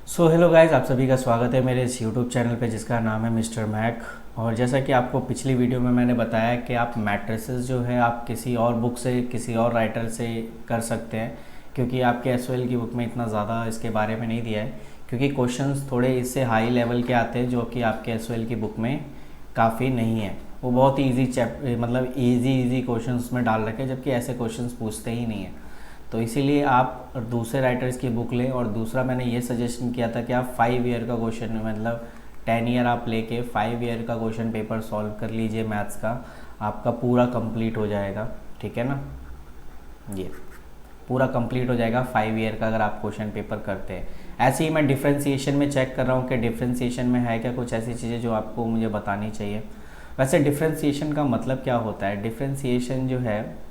Hello guys, आप सभी का स्वागत है मेरे इस यूट्यूब चैनल पे जिसका नाम है मिस्टर मैक। और जैसा कि आपको पिछली वीडियो में मैंने बताया कि आप मैट्रिसेस जो है आप किसी और बुक से किसी और राइटर से कर सकते हैं, क्योंकि आपके एसओएल की बुक में इतना ज़्यादा इसके बारे में नहीं दिया है, क्योंकि क्वेश्चंस थोड़े इससे हाई लेवल के आते हैं जो कि आपके एसओएल की बुक में काफ़ी नहीं है। वो बहुत ईजी मतलब ईजी क्वेश्चंस में डाल रखे, जबकि ऐसे क्वेश्चंस पूछते ही नहीं है। तो इसीलिए आप दूसरे राइटर्स की बुक लें। और दूसरा मैंने ये सजेशन किया था कि आप 5 ईयर का क्वेश्चन मतलब 10 ईयर आप लेके 5 ईयर का क्वेश्चन पेपर सॉल्व कर लीजिए मैथ्स का, आपका पूरा कंप्लीट हो जाएगा। ठीक है ना, ये पूरा कंप्लीट हो जाएगा 5 ईयर का अगर आप क्वेश्चन पेपर करते हैं। ऐसे ही मैं डिफ्रेंसीशन में चेक कर रहा हूँ कि डिफ्रेंसीशन में है क्या कुछ ऐसी चीज़ें जो आपको मुझे बतानी चाहिए। वैसे डिफ्रेंसीशन का मतलब क्या होता है? डिफ्रेंसीशन जो है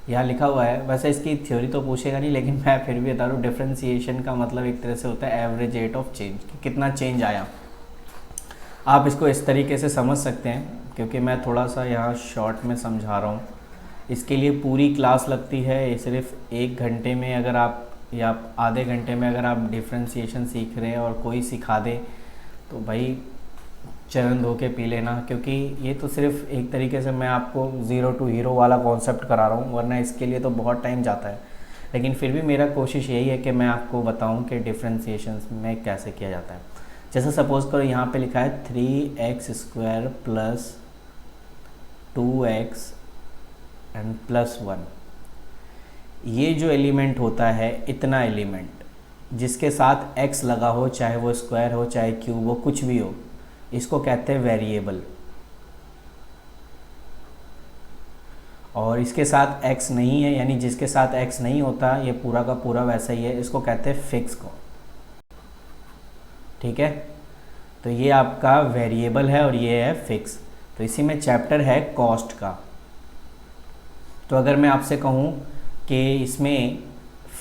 यहाँ लिखा हुआ है, वैसे इसकी थ्योरी तो पूछेगा नहीं, लेकिन मैं फिर भी बता रहा हूँ। डिफ्रेंसीशन का मतलब एक तरह से होता है एवरेज रेट ऑफ चेंज, कि कितना चेंज आया। आप इसको इस तरीके से समझ सकते हैं, क्योंकि मैं थोड़ा सा यहाँ शॉर्ट में समझा रहा हूँ। इसके लिए पूरी क्लास लगती है, ये सिर्फ 1 घंटे में अगर आप या आधे घंटे में अगर आप डिफ्रेंसीशन सीख रहे हैं और कोई सिखा दे तो भाई चरण धो के पी लेना, क्योंकि ये तो सिर्फ एक तरीके से मैं आपको ज़ीरो टू हीरो वाला कॉन्सेप्ट करा रहा हूँ, वरना इसके लिए तो बहुत टाइम जाता है। लेकिन फिर भी मेरा कोशिश यही है कि मैं आपको बताऊँ कि डिफ्रेंसीशन में कैसे किया जाता है। जैसे सपोज़ करो यहाँ पे लिखा है 3x² plus 2x and plus 1। ये जो एलिमेंट होता है, इतना एलिमेंट जिसके साथ x लगा हो, चाहे वो स्क्वायर हो चाहे क्यूब हो, कुछ भी हो, इसको कहते हैं वेरिएबल। और इसके साथ x नहीं है, यानी जिसके साथ x नहीं होता, ये पूरा का पूरा वैसा ही है, इसको कहते हैं फिक्स को। ठीक है, तो ये आपका वेरिएबल है और ये है फिक्स। तो इसी में चैप्टर है कॉस्ट का। तो अगर मैं आपसे कहूँ कि इसमें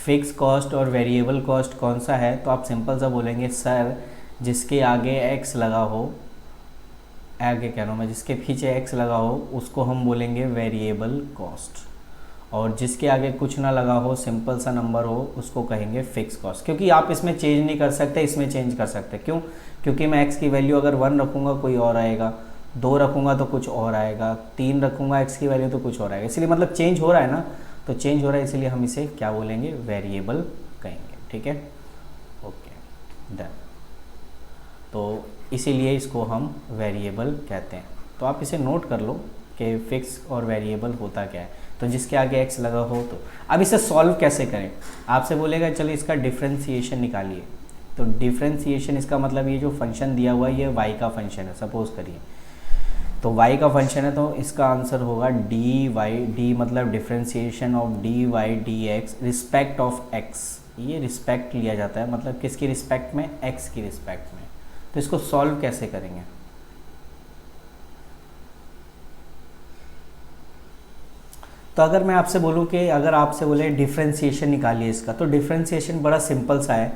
फिक्स कॉस्ट और वेरिएबल कॉस्ट कौन सा है, तो आप सिंपल सा बोलेंगे सर जिसके आगे x लगा हो, आगे कह रहा हूँ मैं, जिसके पीछे x लगा हो उसको हम बोलेंगे वेरिएबल कॉस्ट, और जिसके आगे कुछ ना लगा हो, सिंपल सा नंबर हो, उसको कहेंगे फिक्स कॉस्ट। क्योंकि आप इसमें चेंज नहीं कर सकते, इसमें चेंज कर सकते। क्यों? क्योंकि मैं x की वैल्यू अगर 1 रखूँगा कोई और आएगा, 2 रखूँगा तो कुछ और आएगा, 3 रखूँगा x की वैल्यू तो कुछ और आएगा। इसलिए मतलब चेंज हो रहा है ना, तो चेंज हो रहा है, इसलिए हम इसे क्या बोलेंगे? वेरिएबल कहेंगे। ठीक है, ओके डन। तो इसीलिए इसको हम वेरिएबल कहते हैं। तो आप इसे नोट कर लो कि फिक्स और वेरिएबल होता क्या है। तो जिसके आगे x लगा हो, तो अब इसे सॉल्व कैसे करें? आपसे बोलेगा चलो इसका डिफ्रेंसीशन निकालिए। तो डिफ्रेंसीशन इसका मतलब ये जो फंक्शन दिया हुआ है ये y का फंक्शन है, सपोज करिए। तो y का फंक्शन है, तो इसका आंसर होगा डी वाई, डी मतलब differentiation of d y d x respect of x। ये रिस्पेक्ट लिया जाता है, मतलब किसकी रिस्पेक्ट में? x की रिस्पेक्ट में। तो इसको सॉल्व कैसे करेंगे? तो अगर मैं आपसे बोलूं कि अगर आपसे बोले डिफ्रेंशिएशन निकालिए इसका, तो डिफ्रेंशिएशन बड़ा सिंपल सा है।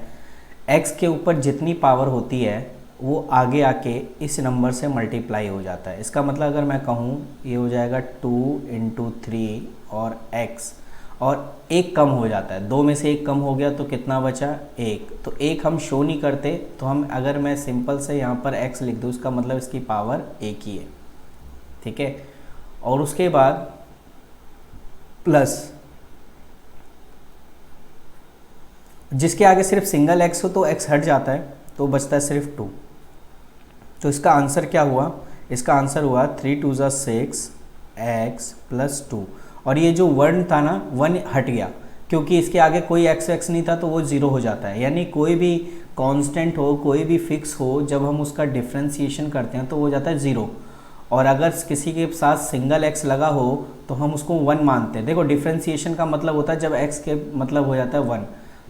x के ऊपर जितनी पावर होती है वो आगे आके इस नंबर से मल्टीप्लाई हो जाता है। इसका मतलब अगर मैं कहूँ ये हो जाएगा 2 इंटू 3 और x, और एक कम हो जाता है, 2 में से एक कम हो गया तो कितना बचा? 1। तो एक हम शो नहीं करते, तो हम अगर मैं सिंपल से यहाँ पर x लिख दूँ, इसका मतलब इसकी पावर 1 ही है। ठीक है, और उसके बाद प्लस, जिसके आगे सिर्फ सिंगल x हो तो x हट जाता है, तो बचता है सिर्फ 2। तो इसका आंसर क्या हुआ? इसका आंसर हुआ 3 2 6 x प्लस 2। और ये जो 1 था ना, 1 हट गया, क्योंकि इसके आगे कोई x नहीं था, तो वो 0 हो जाता है। यानी कोई भी कांस्टेंट हो, कोई भी फिक्स हो, जब हम उसका डिफ्रेंशिएशन करते हैं तो वो हो जाता है 0। और अगर किसी के साथ सिंगल x लगा हो तो हम उसको 1 मानते हैं। देखो डिफ्रेंशिएशन का मतलब होता है जब x के मतलब हो जाता है 1।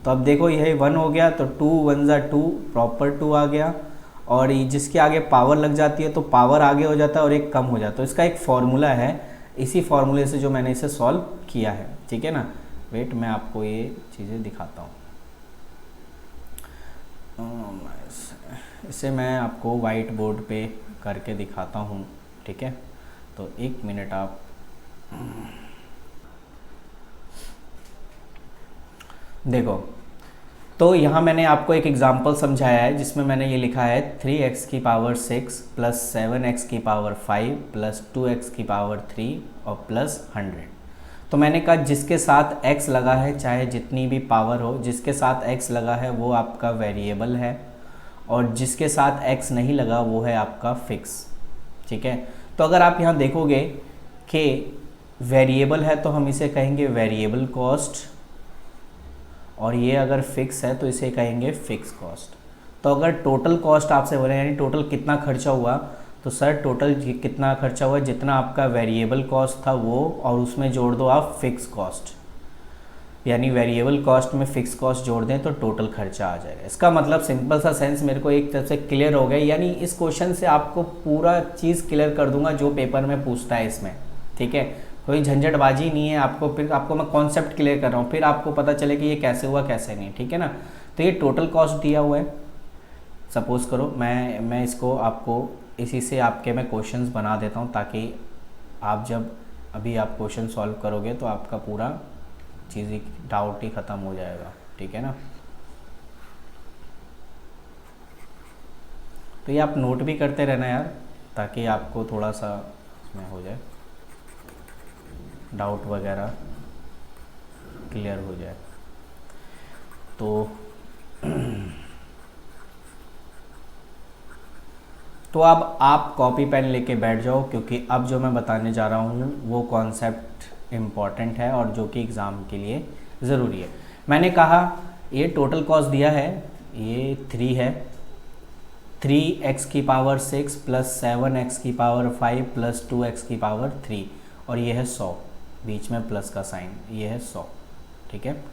तो अब देखो यही 1 हो गया, तो 2 1 ज़ा 2, प्रॉपर 2 आ गया। और जिसके आगे पावर लग जाती है तो पावर आगे हो जाता है और एक कम हो जाता है। तो इसका एक फॉर्मूला है, इसी फॉर्मूले से जो मैंने इसे सॉल्व किया है। ठीक है ना, वेट मैं आपको ये चीज़ें दिखाता हूँ। इसे मैं आपको वाइट बोर्ड पे करके दिखाता हूँ। ठीक है, तो 1 मिनट आप देखो, तो यहाँ मैंने आपको एक एग्जांपल समझाया है जिसमें मैंने ये लिखा है 3x की पावर 6 प्लस 7x की पावर 5 प्लस 2x की पावर 3 और प्लस 100। तो मैंने कहा जिसके साथ x लगा है, चाहे जितनी भी पावर हो, जिसके साथ x लगा है वो आपका वेरिएबल है, और जिसके साथ x नहीं लगा वो है आपका फिक्स। ठीक है, तो अगर आप यहाँ देखोगे कि वेरिएबल है तो हम इसे कहेंगे वेरिएबल कॉस्ट, और ये अगर फिक्स है तो इसे कहेंगे फिक्स कॉस्ट। तो अगर टोटल कॉस्ट आपसे बोले यानी टोटल कितना खर्चा हुआ, तो सर टोटल कितना खर्चा हुआ, जितना आपका वेरिएबल कॉस्ट था वो, और उसमें जोड़ दो आप फिक्स कॉस्ट, यानी वेरिएबल कॉस्ट में फिक्स कॉस्ट जोड़ दें तो टोटल खर्चा आ जाएगा। इसका मतलब सिंपल सा सेंस मेरे को एक तरफ से क्लियर हो गया, यानी इस क्वेश्चन से आपको पूरा चीज़ क्लियर कर दूंगा जो पेपर में पूछता है इसमें। ठीक है, कोई झंझटबाजी नहीं है, फिर आपको मैं कॉन्सेप्ट क्लियर कर रहा हूँ, फिर आपको पता चले कि ये कैसे हुआ कैसे नहीं। ठीक है ना, तो ये टोटल कॉस्ट दिया हुआ है। सपोज़ करो मैं इसको आपको इसी से आपके मैं क्वेश्चंस बना देता हूँ, ताकि आप जब अभी आप क्वेश्चन सॉल्व करोगे तो आपका पूरा चीज़ ही डाउट ही ख़त्म हो जाएगा। ठीक है ना, तो ये आप नोट भी करते रहना यार, ताकि आपको थोड़ा सा इसमें हो जाए, डाउट वगैरह क्लियर हो जाए। तो अब आप कॉपी पेन लेके बैठ जाओ, क्योंकि अब जो मैं बताने जा रहा हूँ वो कॉन्सेप्ट इम्पॉर्टेंट है और जो कि एग्ज़ाम के लिए ज़रूरी है। मैंने कहा ये टोटल कॉस्ट दिया है, ये 3 है, 3x की पावर 6 प्लस 7x की पावर 5 प्लस 2x की पावर 3, और ये है 100, बीच में प्लस का साइन, ये है 100। ठीक है,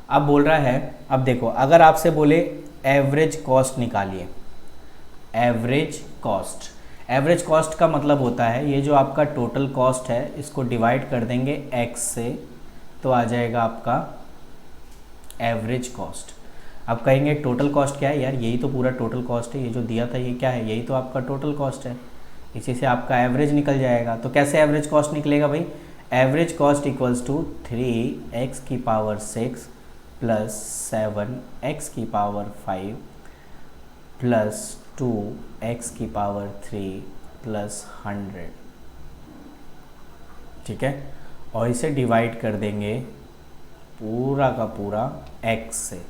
अब बोल रहा है, अब देखो अगर आपसे बोले एवरेज कॉस्ट निकालिए, एवरेज कॉस्ट का मतलब होता है ये जो आपका टोटल कॉस्ट है इसको डिवाइड कर देंगे x से, तो आ जाएगा आपका एवरेज कॉस्ट। अब कहेंगे टोटल कॉस्ट क्या है यार, यही तो पूरा टोटल कॉस्ट है, ये जो दिया था ये क्या है, यही तो आपका टोटल कॉस्ट है, इसी से आपका एवरेज निकल जाएगा। तो कैसे एवरेज कॉस्ट निकलेगा भाई, average cost equals to 3x की पावर 6 प्लस 7x की पावर 5 प्लस 2x की पावर 3 प्लस 100। ठीक है, और इसे डिवाइड कर देंगे पूरा का पूरा x से।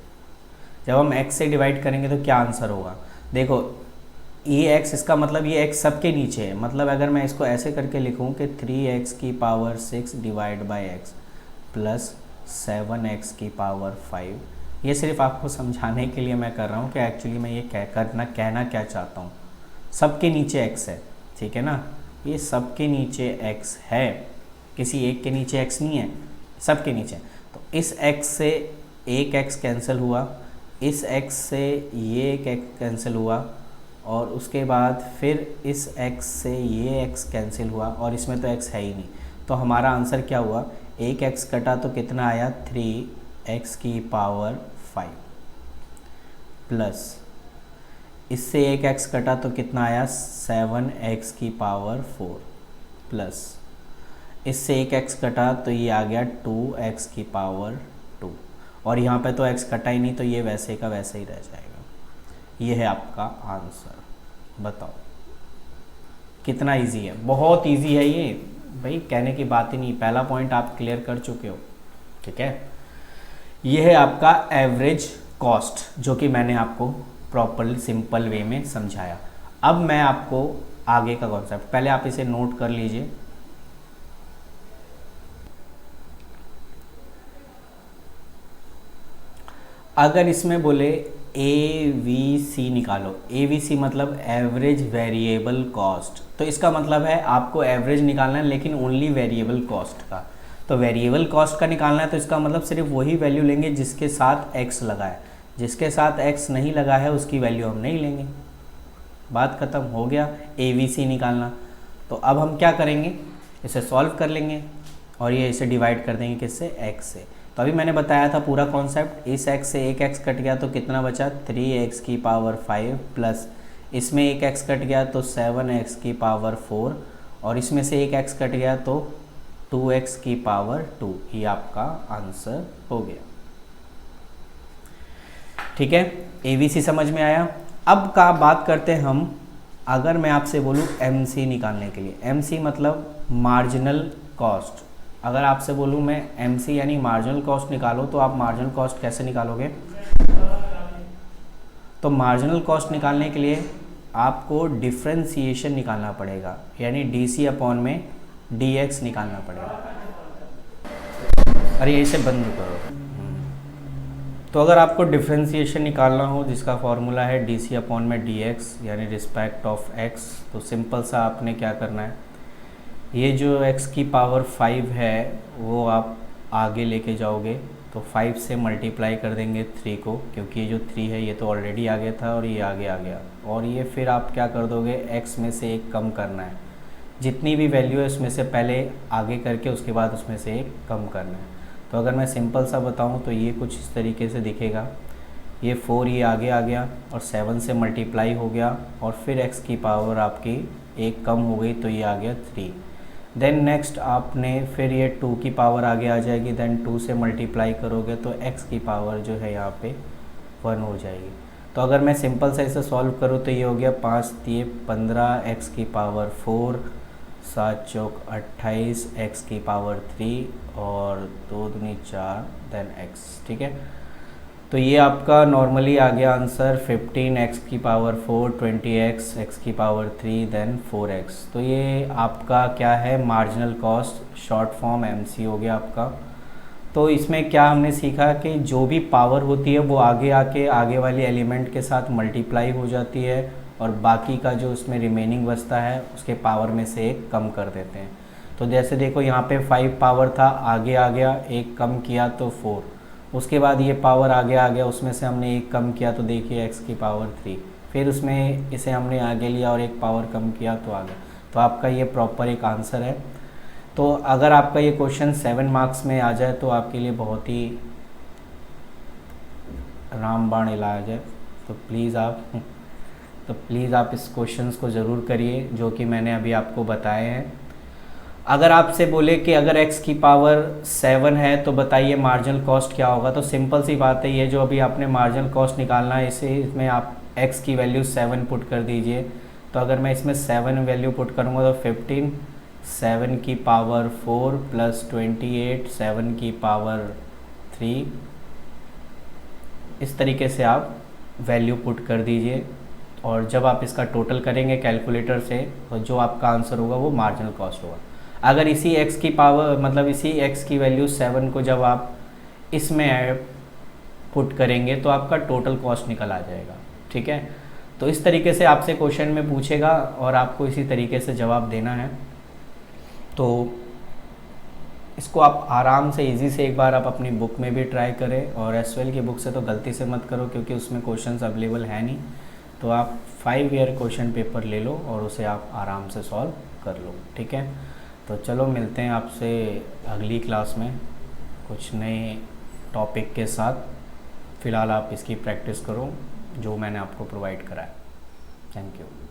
जब हम x से डिवाइड करेंगे तो क्या आंसर होगा, देखो ये x, इसका मतलब ये x सबके नीचे है, मतलब अगर मैं इसको ऐसे करके लिखूं कि 3x की power 6 divide by x plus 7x की पावर 5, ये सिर्फ आपको समझाने के लिए मैं कर रहा हूँ कि एक्चुअली मैं ये कहना क्या चाहता हूँ। सबके नीचे x है, ठीक है ना, ये सबके नीचे x है, किसी एक के नीचे x नहीं है, सबके नीचे। तो इस x से एक x कैंसिल हुआ, इस x से ये एक x कैंसिल हुआ, और उसके बाद फिर इस x से ये x कैंसिल हुआ, और इसमें तो x है ही नहीं। तो हमारा आंसर क्या हुआ, एक x कटा तो कितना आया 3x की पावर 5 प्लस इससे एक x कटा तो कितना आया 7x की पावर 4 प्लस इससे एक x कटा तो ये आ गया 2x की पावर 2, और यहाँ पे तो x कटा ही नहीं, तो ये वैसे का वैसे ही रह जाएगा। ये है आपका आंसर। बताओ कितना इजी है, बहुत इजी है ये भाई, कहने की बात ही नहीं, पहला पॉइंट आप क्लियर कर चुके हो। ठीक है, ये है आपका एवरेज कॉस्ट, जो कि मैंने आपको प्रॉपरली सिंपल वे में समझाया। अब मैं आपको आगे का कॉन्सेप्ट, पहले आप इसे नोट कर लीजिए। अगर इसमें बोले AVC निकालो, AVC मतलब एवरेज वेरिएबल कॉस्ट, तो इसका मतलब है आपको एवरेज निकालना है लेकिन ओनली वेरिएबल कॉस्ट का। तो वेरिएबल कॉस्ट का निकालना है तो इसका मतलब सिर्फ वही वैल्यू लेंगे जिसके साथ x लगा है, जिसके साथ x नहीं लगा है उसकी वैल्यू हम नहीं लेंगे। बात ख़त्म, हो गया AVC निकालना। तो अब हम क्या करेंगे, इसे सॉल्व कर लेंगे और ये इसे डिवाइड कर देंगे किससे, x से। तो अभी मैंने बताया था पूरा कॉन्सेप्ट, इस x से एक x कट गया तो कितना बचा 3x की पावर 5 प्लस इसमें एक x कट गया तो 7x की पावर 4, और इसमें से एक x कट गया तो 2x की पावर 2, ये आपका आंसर हो गया। ठीक है, ABC समझ में आया। अब का बात करते हैं हम, अगर मैं आपसे बोलूँ MC निकालने के लिए, MC मतलब मार्जिनल कॉस्ट। अगर आपसे बोलूँ मैं MC यानी मार्जिनल कॉस्ट निकालो, तो आप मार्जिनल कॉस्ट कैसे निकालोगे? तो मार्जिनल कॉस्ट निकालने के लिए आपको डिफ्रेंसिएशन निकालना पड़ेगा, यानी DC अपॉन में DX निकालना पड़ेगा। अरे इसे बंद करो। तो अगर आपको डिफ्रेंसिएशन निकालना हो, जिसका फॉर्मूला है DC अपॉन में DX यानी रिस्पेक्ट ऑफ X, तो सिंपल सा आपने क्या करना है, ये जो x की पावर 5 है वो आप आगे लेके जाओगे, तो 5 से मल्टीप्लाई कर देंगे 3 को, क्योंकि ये जो 3 है ये तो ऑलरेडी आगे था और ये आगे आ गया। और ये फिर आप क्या कर दोगे, x में से एक कम करना है, जितनी भी वैल्यू है उसमें से पहले आगे करके उसके बाद उसमें से एक कम करना है। तो अगर मैं सिंपल सा बताऊं तो ये कुछ इस तरीके से दिखेगा, ये 4 ये आगे आ गया और 7 से मल्टीप्लाई हो गया और फिर x की पावर आपकी एक कम हो गई, तो ये आ गया 3। देन नेक्स्ट आपने फिर ये 2 की पावर आगे आ जाएगी, देन 2 से मल्टीप्लाई करोगे तो x की पावर जो है यहाँ पे 1 हो जाएगी। तो अगर मैं सिंपल से इसे सॉल्व करूँ तो ये हो गया 5 3 15 x की पावर 4, 7 चौक 28 x की पावर 3 और 2 दूनी 4 देन x। ठीक है, तो ये आपका नॉर्मली आ गया आंसर 15 x की पावर 4, 20x x की पावर 3 देन 4x। तो ये आपका क्या है, marginal cost short form MC हो गया आपका। तो इसमें क्या हमने सीखा कि जो भी पावर होती है वो आगे आके आगे वाली एलिमेंट के साथ मल्टीप्लाई हो जाती है और बाकी का जो उसमें रिमेनिंग बचता है उसके पावर में से एक कम कर देते हैं। तो जैसे देखो यहाँ पे 5 पावर था, आगे आ गया, एक कम किया तो 4, उसके बाद ये पावर आगे आ गया, उसमें से हमने एक कम किया तो देखिए x की पावर 3, फिर उसमें इसे हमने आगे लिया और एक पावर कम किया तो आ गया। तो आपका ये प्रॉपर एक आंसर है। तो अगर आपका ये क्वेश्चन 7 मार्क्स में आ जाए तो आपके लिए बहुत ही रामबाण इलाज है। तो प्लीज़ आप इस क्वेश्चंस को ज़रूर करिए जो कि मैंने अभी आपको बताए हैं। अगर आपसे बोले कि अगर x की पावर 7 है तो बताइए मार्जिनल कॉस्ट क्या होगा, तो सिंपल सी बात है, ये जो अभी आपने मार्जिनल कॉस्ट निकालना है इसमें आप x की वैल्यू 7 पुट कर दीजिए। तो अगर मैं इसमें 7 वैल्यू पुट करूँगा तो 15 7 की पावर 4 प्लस 28 7 की पावर 3, इस तरीके से आप वैल्यू पुट कर दीजिए और जब आप इसका टोटल करेंगे कैलकुलेटर से तो जो आपका आंसर होगा वो मार्जिनल कॉस्ट होगा। अगर इसी x की पावर मतलब इसी x की वैल्यू 7 को जब आप इसमें पुट करेंगे तो आपका टोटल कॉस्ट निकल आ जाएगा। ठीक है, तो इस तरीके से आपसे क्वेश्चन में पूछेगा और आपको इसी तरीके से जवाब देना है। तो इसको आप आराम से इजी से एक बार आप अपनी बुक में भी ट्राई करें और SQL की बुक से तो गलती से मत करो क्योंकि उसमें क्वेश्चंस अवेलेबल है नहीं। तो आप 5 ईयर क्वेश्चन पेपर ले लो और उसे आप आराम से सॉल्व कर लो। ठीक है, तो चलो मिलते हैं आपसे अगली क्लास में कुछ नए टॉपिक के साथ। फ़िलहाल आप इसकी प्रैक्टिस करो जो मैंने आपको प्रोवाइड कराया। Thank you.